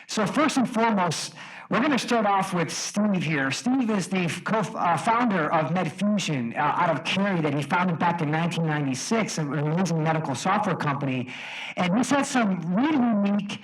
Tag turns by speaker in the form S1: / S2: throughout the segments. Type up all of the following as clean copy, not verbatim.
S1: So first and foremost, we're going to start off with Steve here. Steve is the founder of MedFusion out of Cary that he founded back in 1996, an amazing medical software company. And he's had some really unique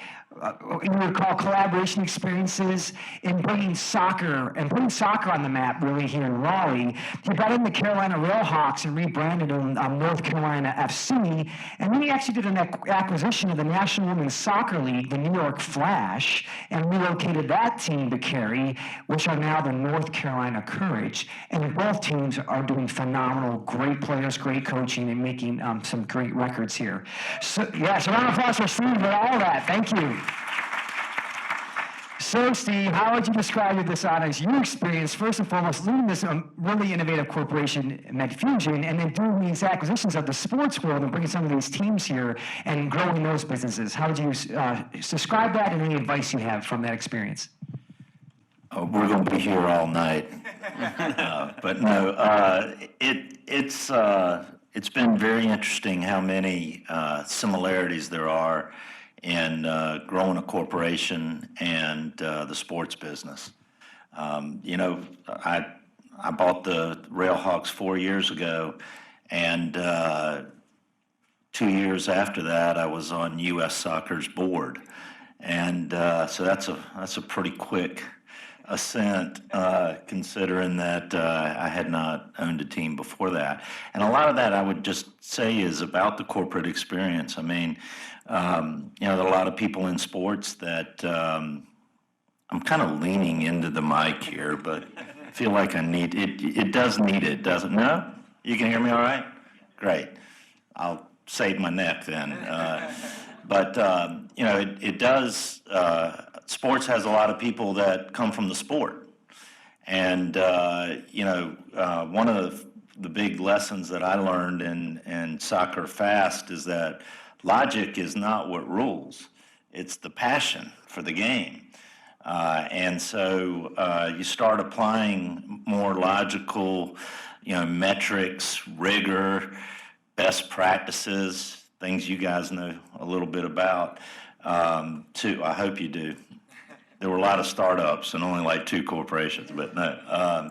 S1: you would call collaboration experiences in bringing soccer and putting soccer on the map really here in Raleigh. He brought in the Carolina Railhawks and rebranded them North Carolina FC. And then he actually did an acquisition of the National Women's Soccer League, the New York Flash, and relocated that team to Cary, which are now the North Carolina Courage. And both teams are doing phenomenal, great players, great coaching, and making some great records here. So round of applause for Steve for all that. Thank you. So, Steve, how would you describe this as your experience, first and foremost, leading this really innovative corporation, MedFusion, and then doing these acquisitions of the sports world and bringing some of these teams here and growing those businesses? How would you describe that and any advice you have from that experience?
S2: We're going to be here all night. But no, it's been very interesting how many similarities there are in growing a corporation and the sports business. I bought the Railhawks 4 years ago, and 2 years after that, I was on U.S. Soccer's board, and so that's a pretty quick ascent, considering that I had not owned a team before that. And a lot of that, I would just say, is about the corporate experience. I mean, there are a lot of people in sports that I'm kind of leaning into the mic here, but I feel like I need it. It does need it, doesn't it? No? You can hear me all right? Great. I'll save my neck then. But it does. Sports has a lot of people that come from the sport, and one of the big lessons that I learned in Soccer Fast is that logic is not what rules; it's the passion for the game. And so you start applying more logical, metrics, rigor, best practices, things you guys know a little bit about. I hope you do. There were a lot of startups and only like 2 corporations, but no.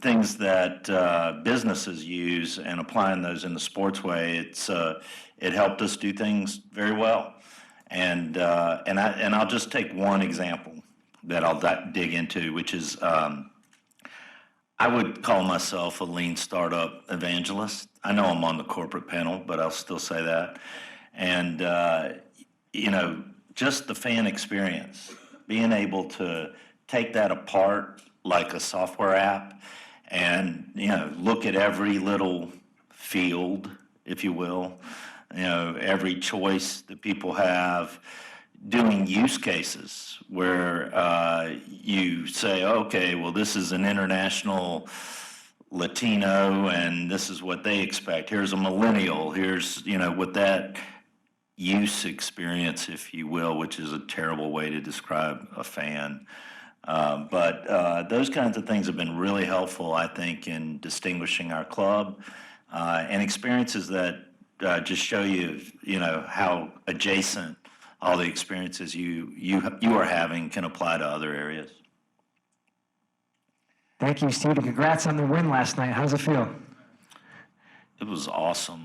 S2: Things that businesses use and applying those in the sports way, it helped us do things very well. And I'll just take one example that I'll dig into, which is I would call myself a lean startup evangelist. I know I'm on the corporate panel, but I'll still say that. And just the fan experience, being able to take that apart like a software app and look at every little field, if you will, every choice that people have, doing use cases where you say, okay, well, this is an international Latino and this is what they expect. Here's a millennial. Here's, what that use experience, if you will, which is a terrible way to describe a fan. But those kinds of things have been really helpful, I think, in distinguishing our club and experiences that just show you, how adjacent all the experiences you are having can apply to other areas.
S1: Thank you, Steve. Congrats on the win last night. How does it feel?
S2: It was awesome.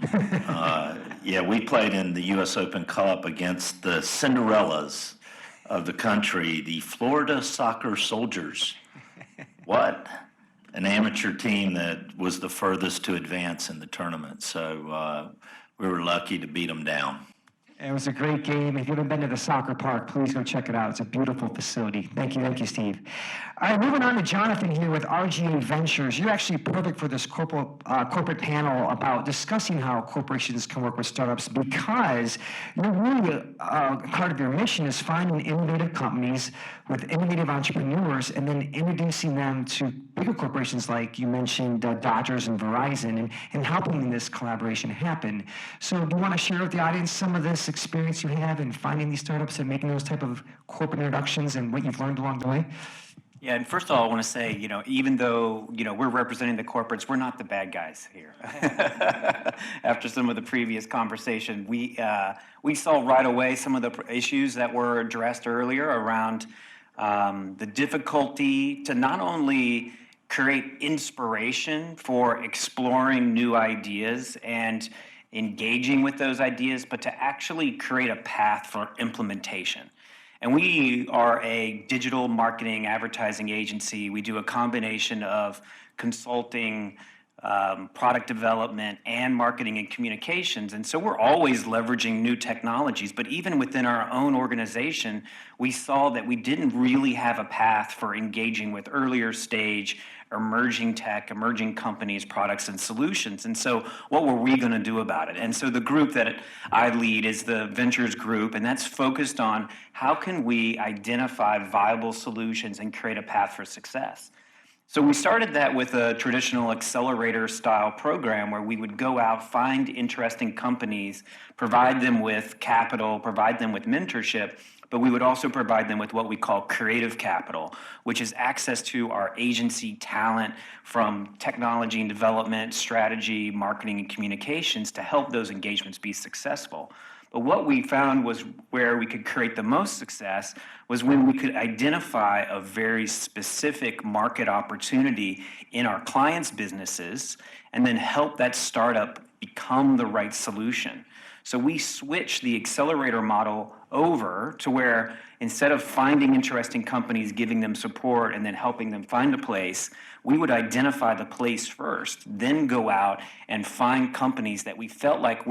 S2: We played in the U.S. Open Cup against the Cinderellas of the country, the Florida Soccer Soldiers. What? An amateur team that was the furthest to advance in the tournament. So we were lucky to beat them down.
S1: It was a great game. If you haven't been to the soccer park, please go check it out. It's a beautiful facility. Thank you, Steve. All right, moving on to Jonathan here with RGA Ventures. You're actually perfect for this corporate panel about discussing how corporations can work with startups, because you're really part of your mission is finding innovative companies with innovative entrepreneurs and then introducing them to bigger corporations like you mentioned Dodgers and Verizon and helping this collaboration happen. So do you want to share with the audience some of this experience you have in finding these startups and making those type of corporate introductions and what you've learned along the way?
S3: Yeah, and first of all, I want to say, even though, we're representing the corporates, we're not the bad guys here. after some of the previous conversation. We saw right away some of the issues that were addressed earlier around the difficulty to not only create inspiration for exploring new ideas and engaging with those ideas, but to actually create a path for implementation. And we are a digital marketing advertising agency. We do a combination of consulting, product development, and marketing and communications. And so we're always leveraging new technologies. But even within our own organization, we saw that we didn't really have a path for engaging with earlier stage, emerging tech, emerging companies, products, and solutions. And so what were we going to do about it? And so the group that I lead is the Ventures Group, and that's focused on how can we identify viable solutions and create a path for success. So we started that with a traditional accelerator style program where we would go out, find interesting companies, provide them with capital, provide them with mentorship, but we would also provide them with what we call creative capital, which is access to our agency talent from technology and development, strategy, marketing, and communications to help those engagements be successful. But what we found was where we could create the most success was when we could identify a very specific market opportunity in our clients' businesses and then help that startup become the right solution. So we switched the accelerator model over to where instead of finding interesting companies, giving them support, and then helping them find a place, we would identify the place first, then go out and find companies that we felt like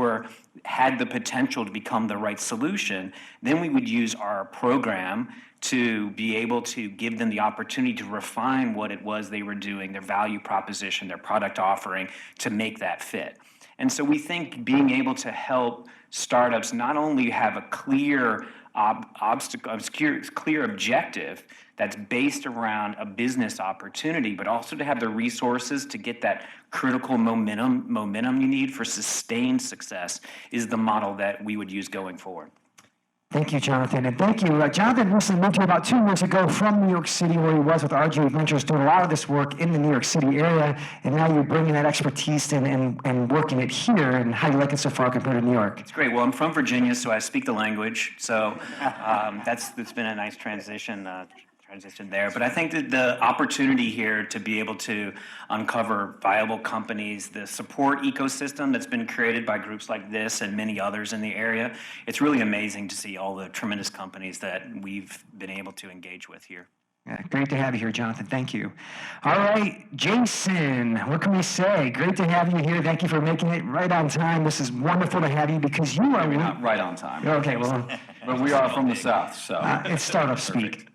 S3: had the potential to become the right solution. Then we would use our program to be able to give them the opportunity to refine what it was they were doing, their value proposition, their product offering, to make that fit. And so we think being able to help startups not only have a clear objective that's based around a business opportunity, but also to have the resources to get that critical momentum you need for sustained success is the model that we would use going forward.
S1: Thank you, Jonathan, and thank you. Jonathan recently moved here about 2 years ago from New York City, where he was with RJ Ventures, doing a lot of this work in the New York City area, and now you're bringing that expertise and working it here. And how do you like it so far compared to New York?
S3: It's great. Well, I'm from Virginia, so I speak the language. So that's been a nice transition there. But I think that the opportunity here to be able to uncover viable companies, the support ecosystem that's been created by groups like this and many others in the area, it's really amazing to see all the tremendous companies that we've been able to engage with here.
S1: Yeah, great to have you here, Jonathan. Thank you. All right, Jason, what can we say? Great to have you here. Thank you for making it right on time. This is wonderful to have you because you are...
S4: Maybe not right on time.
S1: Okay, well...
S4: But we are from the South, so...
S1: it's startup speak.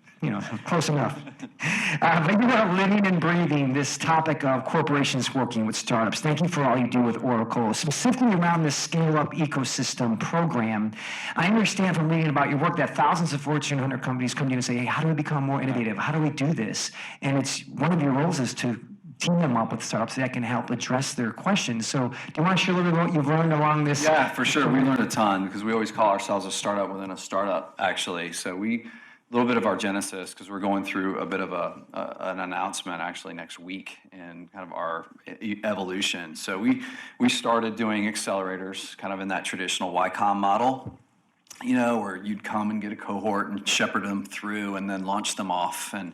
S1: Close enough. But you are living and breathing this topic of corporations working with startups. Thank you for all you do with Oracle, specifically around the scale-up ecosystem program. I understand from reading about your work that thousands of Fortune 100 companies come to you and say, hey, how do we become more innovative? How do we do this? And it's one of your roles is to team them up with startups that can help address their questions. So do you want to share a little bit what you've learned along this?
S4: Yeah, for sure. We learned a ton because we always call ourselves a startup within a startup, actually. So a little bit of our genesis, because we're going through a bit of an announcement actually next week in kind of our evolution. So we started doing accelerators kind of in that traditional YCOM model, where you'd come and get a cohort and shepherd them through and then launch them off. And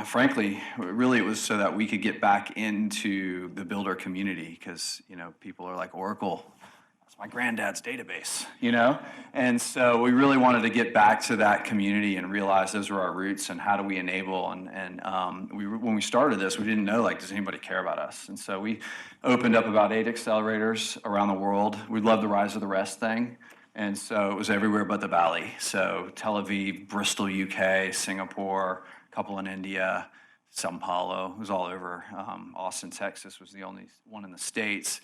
S4: frankly, really it was so that we could get back into the builder community because, people are like, Oracle, my granddad's database, And so we really wanted to get back to that community and realize those were our roots and how do we enable. When we started this, we didn't know, does anybody care about us? And so we opened up about 8 accelerators around the world. We love the Rise of the Rest thing. And so it was everywhere but the Valley. So Tel Aviv, Bristol, UK, Singapore, a couple in India, Sao Paulo. It was all over. Austin, Texas was the only one in the States.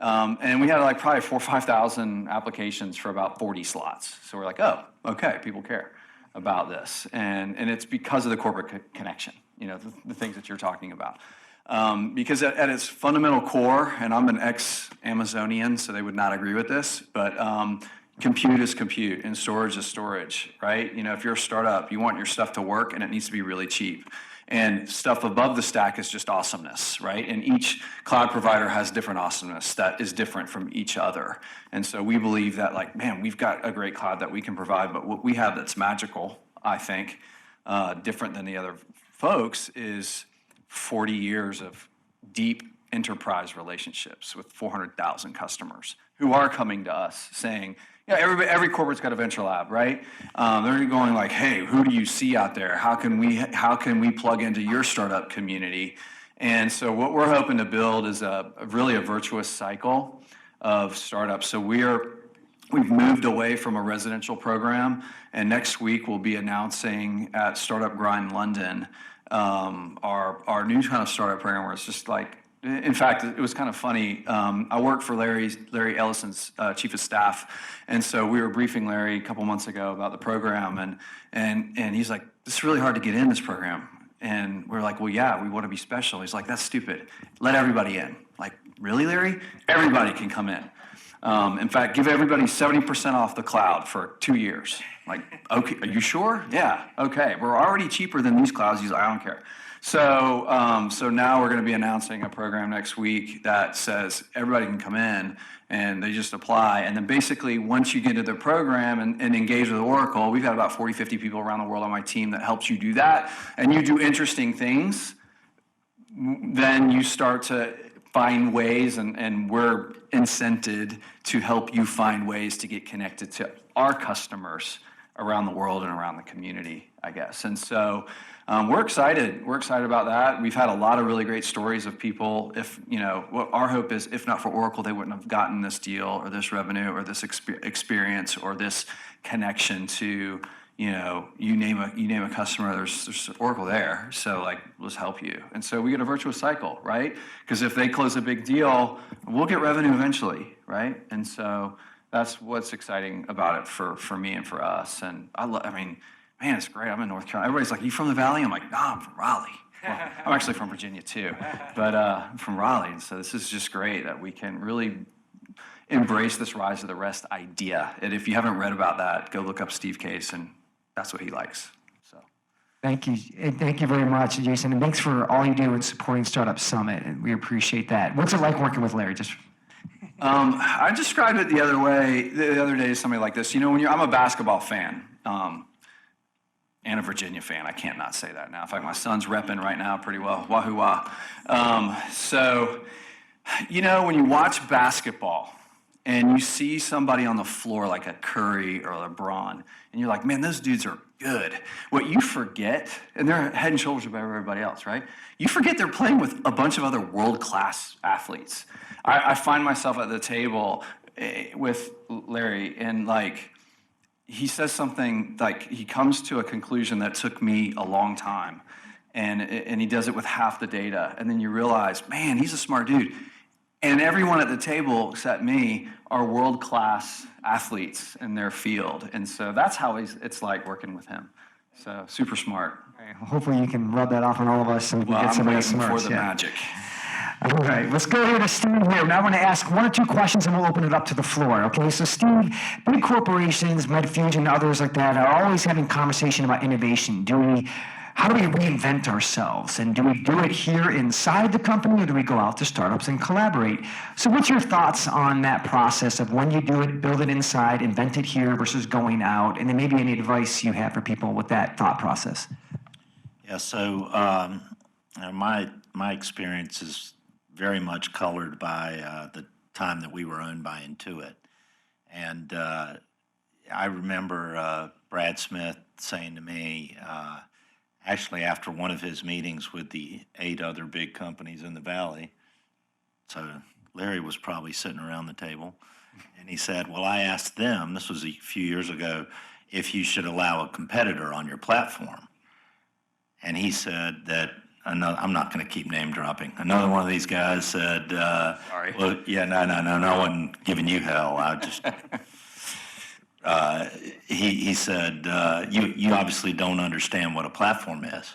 S4: And we had probably 4,000 or 5,000 applications for about 40 slots. So we're like, oh, okay, people care about this. And it's because of the corporate connection, the things that you're talking about. Because at its fundamental core, and I'm an ex-Amazonian, so they would not agree with this, but compute is compute and storage is storage, right? If you're a startup, you want your stuff to work and it needs to be really cheap. And stuff above the stack is just awesomeness, right? And each cloud provider has different awesomeness that is different from each other. And so we believe that, like, man, we've got a great cloud that we can provide, but what we have that's magical, I think, different than the other folks, is 40 years of deep enterprise relationships with 400,000 customers who are coming to us saying, every corporate's got a venture lab, right? They're going like, hey, who do you see out there? How can we plug into your startup community? And so what we're hoping to build is really a virtuous cycle of startups. So we've moved away from a residential program, and next week we'll be announcing at Startup Grind London our new kind of startup program, where it's just like, in fact, it was kind of funny. I work for Larry Ellison's chief of staff, and so we were briefing Larry a couple months ago about the program, and he's like, "This is really hard to get in this program." And we're like, "Well, yeah, we want to be special." He's like, "That's stupid. Let everybody in." Like, really, Larry? Everybody can come in. In fact, give everybody 70% off the cloud for 2 years. Like, okay, are you sure? Yeah, okay. We're already cheaper than these clouds. He's like, I don't care. So now we're going to be announcing a program next week that says everybody can come in and they just apply. And then basically, once you get into the program and engage with Oracle, we've got about 40, 50 people around the world on my team that helps you do that. And you do interesting things, then you start to find ways, and we're incented to help you find ways to get connected to our customers around the world and around the community, I guess. And so we're excited. We're excited about that. We've had a lot of really great stories of people. What our hope is, if not for Oracle, they wouldn't have gotten this deal or this revenue or this experience or this connection to, you name a customer, there's Oracle there. So, like, let's help you. And so we get a virtuous cycle, right? Because if they close a big deal, we'll get revenue eventually, right? And so that's what's exciting about it for me and for us. And man, it's great. I'm in North Carolina. Everybody's like, "Are you from the Valley?" I'm like, "No, I'm from Raleigh." Well, I'm actually from Virginia too, but I'm from Raleigh. And so this is just great that we can really embrace this rise of the rest idea. And if you haven't read about that, go look up Steve Case, and that's what he likes. So
S1: Thank you. And thank you very much, Jason. And thanks for all you do in supporting Startup Summit. And we appreciate that. What's it like working with Larry?
S4: I described it the other day to somebody like this. I'm a basketball fan. And a Virginia fan. I can't not say that now. In fact, my son's repping right now pretty well. Wahoo wah. When you watch basketball and you see somebody on the floor like a Curry or a LeBron, and you're like, man, those dudes are good. What you forget, and they're head and shoulders above everybody else, right? You forget they're playing with a bunch of other world-class athletes. I find myself at the table with Larry, and he says something, like, he comes to a conclusion that took me a long time, and he does it with half the data, and then you realize, man, he's a smart dude. And everyone at the table, except me, are world-class athletes in their field, and so that's how it's like working with him. So super smart.
S1: Hopefully you can rub that off on all of us so we can get somebody
S4: I'm
S1: smart.
S4: waiting for the magic.
S1: All right, let's go here to Steve here. Now I'm going to ask one or two questions and we'll open it up to the floor, okay? So Steve, big corporations, Medfusion, others like that are always having conversation about innovation. How do we reinvent ourselves? And do we do it here inside the company, or do we go out to startups and collaborate? So what's your thoughts on that process of when you do it, build it inside, invent it here versus going out? And then maybe any advice you have for people with that thought process?
S2: Yeah, so my experience is very much colored by the time that we were owned by Intuit. And I remember Brad Smith saying to me, actually after one of his meetings with the 8 other big companies in the Valley, so Larry was probably sitting around the table, and he said, well, I asked them, this was a few years ago, if you should allow a competitor on your platform. And he said that, I'm not going to keep name dropping. Another one of these guys said,
S4: Sorry.
S2: Well, yeah, no, I wasn't giving you hell. I just, he said, you obviously don't understand what a platform is.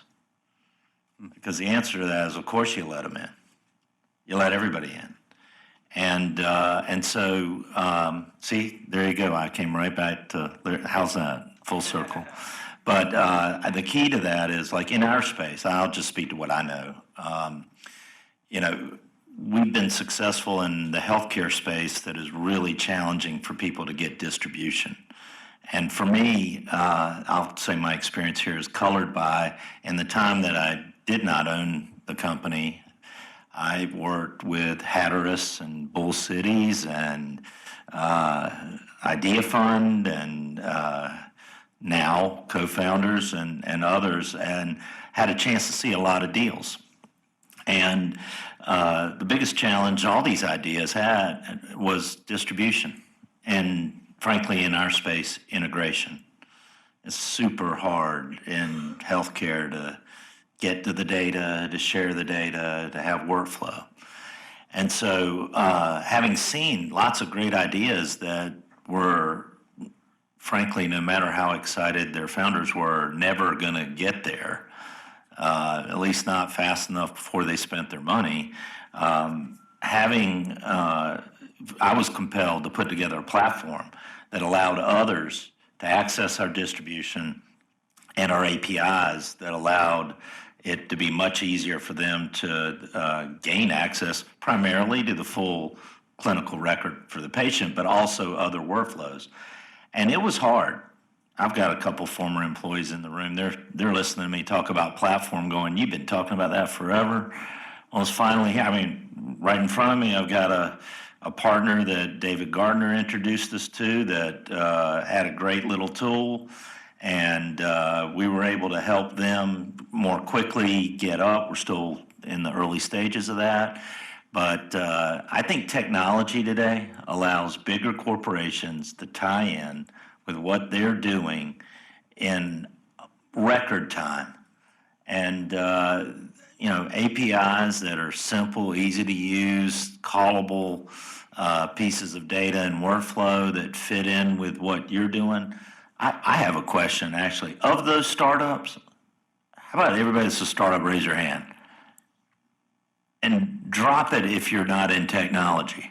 S2: Because the answer to that is, of course, you let them in. You let everybody in. And so, see, there you go. I came right back to, how's that? Full circle. But the key to that is, like in our space, I'll just speak to what I know. You know, we've been successful in the healthcare space that is really challenging for people to get distribution. And for me, I'll say my experience here is colored by, in the time that I did not own the company, I worked with Hatteras and Bull Cities and Idea Fund and now co-founders and others, and had a chance to see a lot of deals. And the biggest challenge all these ideas had was distribution, and frankly, in our space, integration. It's super hard in healthcare to get to the data, to share the data, to have workflow. And so having seen lots of great ideas that were, frankly, no matter how excited their founders were, never going to get there, at least not fast enough before they spent their money, I was compelled to put together a platform that allowed others to access our distribution and our APIs, that allowed it to be much easier for them to gain access primarily to the full clinical record for the patient, but also other workflows. And it was hard. I've got a couple former employees in the room. They're listening to me talk about platform, going, "You've been talking about that forever." Well, it's finally here. I mean, right in front of me, I've got a partner that David Gardner introduced us to that had a great little tool, and we were able to help them more quickly get up. We're still in the early stages of that. But I think technology today allows bigger corporations to tie in with what they're doing in record time. And, you know, APIs that are simple, easy to use, callable pieces of data and workflow that fit in with what you're doing. I have a question, actually. Of those startups, how about everybody that's a startup, raise your hand? And drop it if you're not in technology.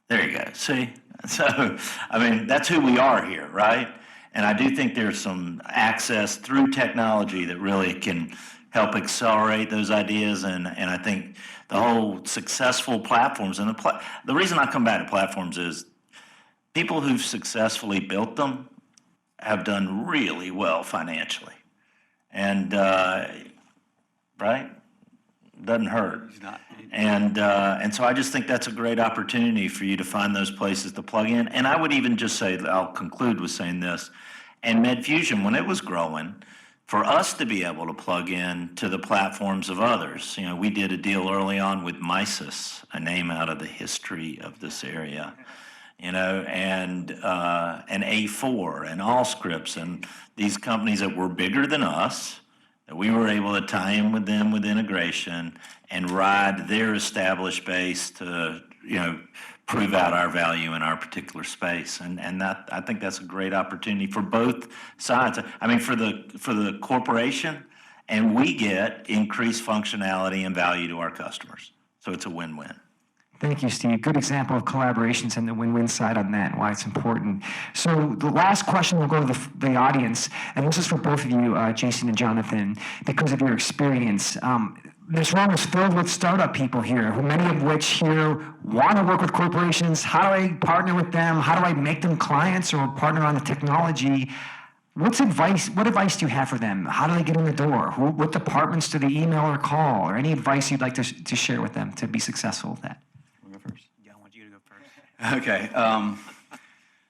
S2: There you go. See? So, I mean, that's who we are here, right? And I do think there's some access through technology that really can help accelerate those ideas. And I think the whole successful platforms, and the reason I come back to platforms is people who've successfully built them have done really well financially. And, right? Doesn't hurt. And so I just think that's a great opportunity for you to find those places to plug in. And I would even just say, I'll conclude with saying this, and MedFusion, when it was growing, for us to be able to plug in to the platforms of others, you know, we did a deal early on with Misys, a name out of the history of this area, you know, and A4 and Allscripts and these companies that were bigger than us, that we were able to tie in with them with integration and ride their established base to, you know, prove out our value in our particular space. And that, I think that's a great opportunity for both sides. I mean, for the corporation, and we get increased functionality and value to our customers. So it's a win-win.
S1: Thank you, Steve. Good example of collaborations and the win-win side on that and why it's important. So the last question will go to the audience, and this is for both of you, Jason and Jonathan, because of your experience. This room is filled with startup people here, many of which here want to work with corporations. How do I partner with them? How do I make them clients or partner on the technology? What advice do you have for them? How do they get in the door? What departments do they email or call? Or any advice you'd like to share with them to be successful with that?
S4: First.
S3: Yeah, I want you to go first.
S4: Okay.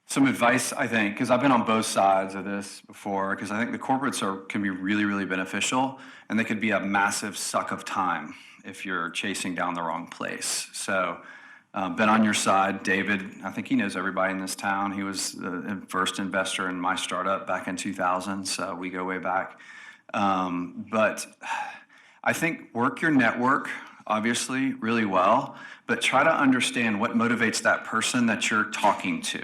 S4: Some advice, I think, because I've been on both sides of this before, because I think the corporates can be really, really beneficial, and they could be a massive suck of time if you're chasing down the wrong place. So, been on your side. David, I think he knows everybody in this town. He was the first investor in my startup back in 2000, so we go way back. But I think work your network, obviously, really well, but try to understand what motivates that person that you're talking to,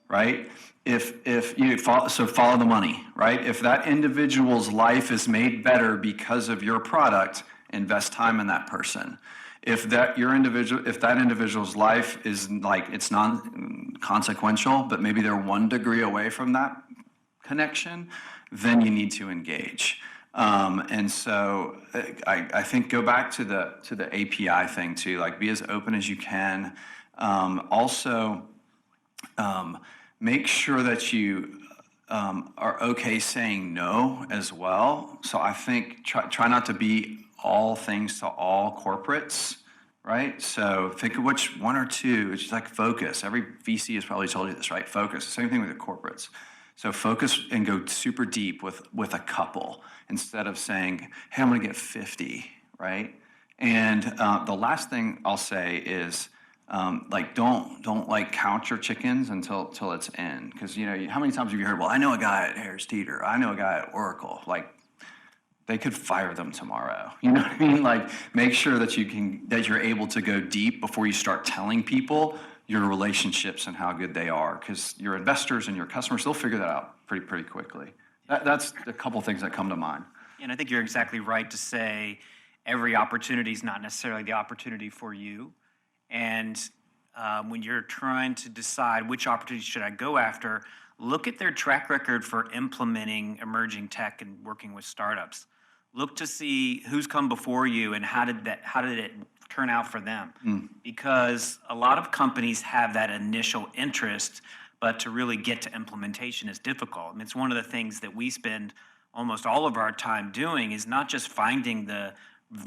S4: right? If you follow the money, right? If that individual's life is made better because of your product, invest time in that person. If that individual's life is like, it's non-consequential, but maybe they're 1 degree away from that connection, then you need to engage. And so I think go back to the API thing too, like be as open as you can. Also, make sure that you are okay saying no as well. So I think try not to be all things to all corporates, right? So think of which one or two. It's just like focus. Every VC has probably told you this, right? Focus. Same thing with the corporates. So focus and go super deep with a couple instead of saying, hey, I'm going to get 50, right? And the last thing I'll say is, like don't like count your chickens until it's in, because how many times have you heard, well, I know a guy at Harris Teeter, I know a guy at Oracle, like they could fire them tomorrow. You know what I mean? Like make sure that you're able to go deep before you start telling people your relationships and how good they are, because your investors and your customers, they'll figure that out pretty quickly. That's a couple things that come to mind.
S3: And I think you're exactly right to say every opportunity is not necessarily the opportunity for you. And when you're trying to decide which opportunities should I go after, look at their track record for implementing emerging tech and working with startups. Look to see who's come before you and how did it turn out for them. Because a lot of companies have that initial interest, but to really get to implementation is difficult. I mean, it's one of the things that we spend almost all of our time doing is not just finding the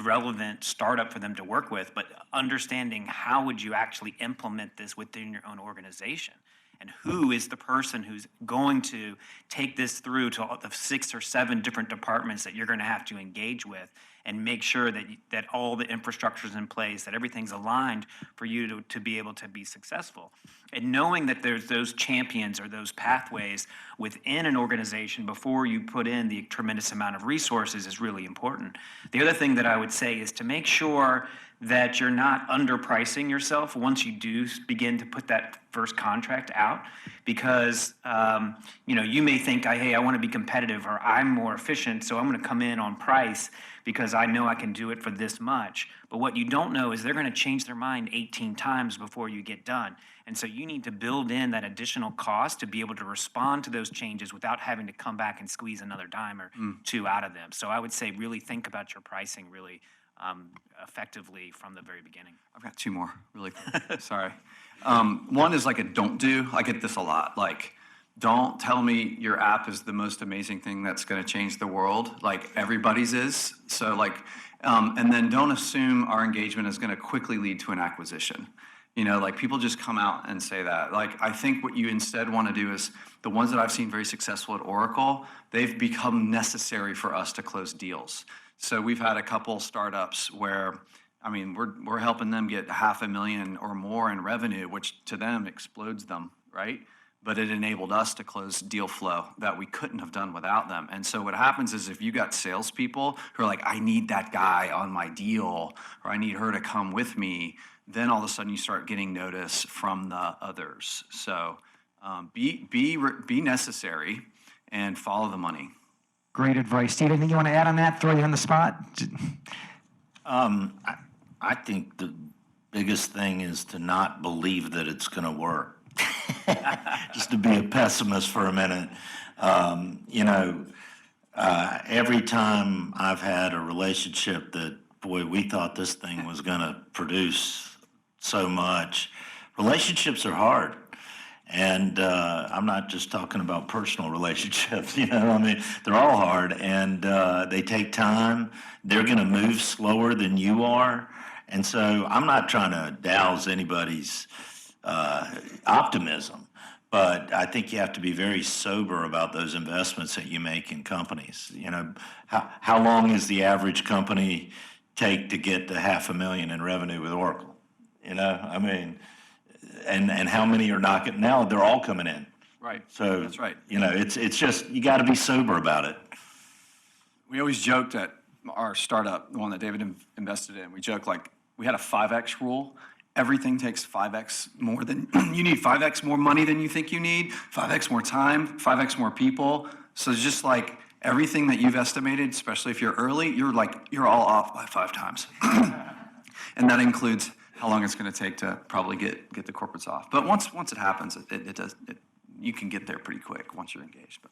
S3: relevant startup for them to work with, but understanding how would you actually implement this within your own organization, and who is the person who's going to take this through to all the 6 or 7 different departments that you're going to have to engage with, and make sure that all the infrastructure is in place, that everything's aligned for you to be able to be successful. And knowing that there's those champions or those pathways within an organization before you put in the tremendous amount of resources is really important. The other thing that I would say is to make sure that you're not underpricing yourself once you do begin to put that first contract out, because you may think, hey, I want to be competitive, or I'm more efficient, so I'm going to come in on price because I know I can do it for this much. But what you don't know is they're going to change their mind 18 times before you get done. And so you need to build in that additional cost to be able to respond to those changes without having to come back and squeeze another dime or two out of them. So I would say really think about your pricing really effectively from the very beginning.
S4: I've got 2 more, really quick. Sorry. One is like a don't do. I get this a lot. Like, don't tell me your app is the most amazing thing that's going to change the world. Like everybody's is. So like, and then don't assume our engagement is going to quickly lead to an acquisition. Like people just come out and say that. Like, I think what you instead want to do is the ones that I've seen very successful at Oracle, they've become necessary for us to close deals. So we've had a couple startups where, we're helping them get $500,000 or more in revenue, which to them explodes them, right? But it enabled us to close deal flow that we couldn't have done without them. And so what happens is if you got salespeople who are like, I need that guy on my deal, or I need her to come with me, then all of a sudden you start getting notice from the others. So be necessary and follow the money.
S1: Great advice. Steve, anything you want to add on that? Throw you on the spot?
S2: I think the biggest thing is to not believe that it's going to work. Just to be a pessimist for a minute. Every time I've had a relationship that, boy, we thought this thing was going to produce so much. Relationships are hard. And I'm not just talking about personal relationships, they're all hard, and they take time. They're going to move slower than you are. And so I'm not trying to douse anybody's optimism, but I think you have to be very sober about those investments that you make in companies. How long does the average company take to get to $500,000 in revenue with Oracle? And how many are knocking now? They're all coming in.
S4: Right.
S2: So
S4: that's right.
S2: It's just you got to be sober about it.
S4: We always joked at our startup, the one that David invested in. We joke like we had a 5x rule. Everything takes 5x more than you need. 5x more money than you think you need. 5x more time. 5x more people. So it's just like everything that you've estimated, especially if you're early, you're all off by 5 times, and that includes how long it's going to take to probably get the corporates off. But once it happens, it does. You can get there pretty quick once you're engaged. But